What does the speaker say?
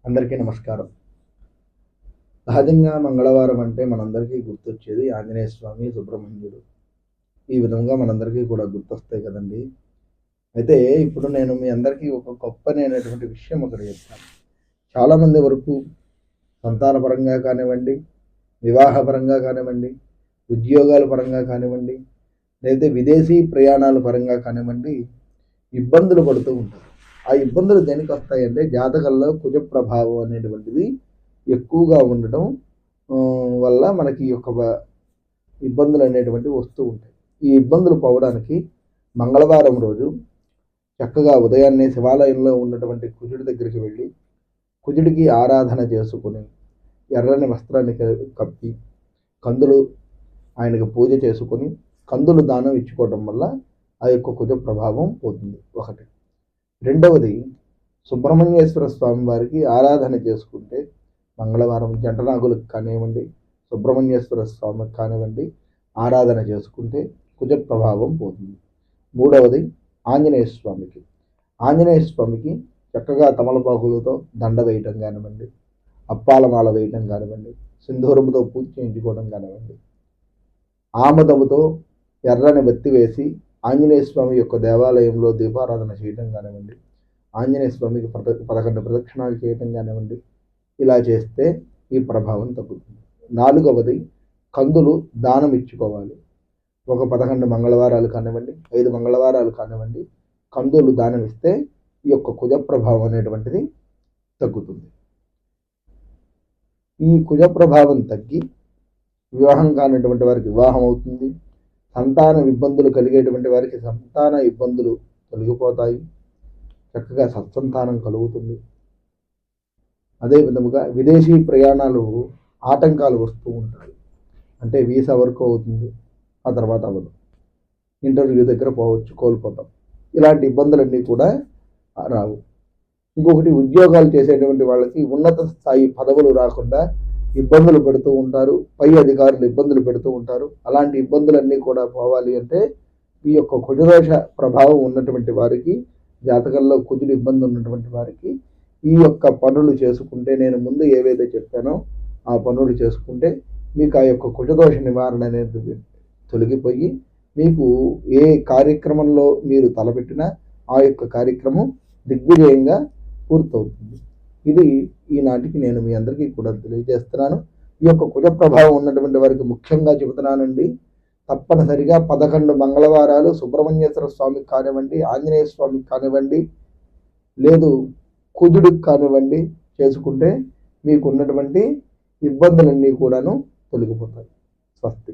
అందరికీ నమస్కారం. సహజంగా మంగళవారం అంటే మనందరికీ గుర్తొచ్చేది ఆంజనేయ స్వామి, సుబ్రహ్మణ్యుడు. ఈ విధంగా మనందరికీ కూడా గుర్తొస్తాయి కదండీ! అయితే ఇప్పుడు నేను మీ అందరికీ ఒక గొప్పనైనటువంటి విషయం ఒకటి చెప్తాను. చాలామంది వరకు సంతానపరంగా కానివ్వండి, వివాహపరంగా కానివ్వండి, ఉద్యోగాల పరంగా కానివ్వండి, లేదా విదేశీ ప్రయాణాల పరంగా కానివ్వండి, ఇబ్బందులు పడుతూ ఉంటారు. ఆ ఇబ్బందులు దేనికొస్తాయంటే జాతకంలో కుజ ప్రభావం అనేటువంటిది ఎక్కువగా ఉండటం వల్ల మనకి ఈ యొక్క ఇబ్బందులు అనేటువంటివి వస్తూ ఉంటాయి. ఈ ఇబ్బందులు పోవడానికి మంగళవారం రోజు చక్కగా ఉదయాన్నే శివాలయంలో ఉన్నటువంటి కుజుడి దగ్గరికి వెళ్ళి కుజుడికి ఆరాధన చేసుకుని ఎర్రని వస్త్రాన్ని కప్పి కందులు ఆయనకు పూజ చేసుకొని కందులు దానం ఇచ్చుకోవడం వల్ల ఆ యొక్క కుజ ప్రభావం పోతుంది. ఒకటి. రెండవది, సుబ్రహ్మణ్యేశ్వర స్వామి వారికి ఆరాధన చేసుకుంటే మంగళవారం జంటనాగులకు కానివ్వండి, సుబ్రహ్మణ్యేశ్వర స్వామికి కానివ్వండి ఆరాధన చేసుకుంటే కుజ ప్రభావం పోతుంది. మూడవది, ఆంజనేయ స్వామికి చక్కగా తమలపాకులతో దండ వేయటం కానివ్వండి, అప్పాలమాల వేయటం కానివ్వండి, సింధూరముతో పూజ చేయించుకోవడం కానివ్వండి, ఆముదముతో ఎర్రని బత్తి వేసి ఆంజనేయ స్వామి యొక్క దేవాలయంలో దీపారాధన చేయటం కానివ్వండి, ఆంజనేయ స్వామికి 11 ప్రదక్షిణాలు చేయటం కానివ్వండి, ఇలా చేస్తే ఈ ప్రభావం తగ్గుతుంది. నాలుగవది, కందులు దానం ఇచ్చుకోవాలి. ఒక 11 మంగళవారాలు కానివ్వండి, 5 మంగళవారాలు కానివ్వండి, కందులు దానం ఇస్తే ఈ యొక్క కుజ ప్రభావం అనేటువంటిది తగ్గుతుంది. ఈ కుజ ప్రభావం తగ్గి వివాహం కానిటువంటి వారికి వివాహం అవుతుంది. సంతాన ఇబ్బందులు కలిగేటువంటి వారికి సంతాన ఇబ్బందులు తొలగిపోతాయి. చక్కగా సత్సంతానం కలుగుతుంది. అదే విధముగా విదేశీ ప్రయాణాలు ఆటంకాలు వస్తూ ఉంటాయి. అంటే వీసా వరకు అవుతుంది, ఆ తర్వాత అవ్వదు. ఇంటర్వ్యూ దగ్గర పోవచ్చు, కోల్పోతాం. ఇలాంటి ఇబ్బందులన్నీ కూడా రావు. ఇంకొకటి, ఉద్యోగాలు చేసేటువంటి వాళ్ళకి ఉన్నత స్థాయి పదవులు రాకుండా ఇబ్బందులు పెడుతూ ఉంటారు. పై అధికారులు ఇబ్బందులు పెడుతూ ఉంటారు. అలాంటి ఇబ్బందులన్నీ కూడా పోవాలి అంటే ఈ యొక్క కుజదోష ప్రభావం ఉన్నటువంటి వారికి, జాతకంలో కుజుడు ఇబ్బంది ఉన్నటువంటి వారికి ఈ యొక్క పనులు చేసుకుంటే, నేను ముందు ఏవైతే చెప్పానో ఆ పనులు చేసుకుంటే మీకు ఆ యొక్క కుజదోష నివారణ అనేది తొలగిపోయి మీకు ఏ కార్యక్రమంలో మీరు తలపెట్టినా ఆ యొక్క కార్యక్రమం దిగ్విజయంగా పూర్తవుతుంది. ఇది ఈనాటికి నేను మీ అందరికీ కూడా తెలియజేస్తున్నాను. ఈ యొక్క కుజ ప్రభావం ఉన్నటువంటి వారికి ముఖ్యంగా చెబుతున్నానండి, తప్పనిసరిగా 11 మంగళవారాలు సుబ్రహ్మణ్యేశ్వర స్వామికి కానివ్వండి, ఆంజనేయ స్వామికి కానివ్వండి, లేదు కుజుడికి కానివ్వండి చేసుకుంటే మీకు ఉన్నటువంటి ఇబ్బందులన్నీ కూడాను తొలగిపోతాయి. స్వస్తి.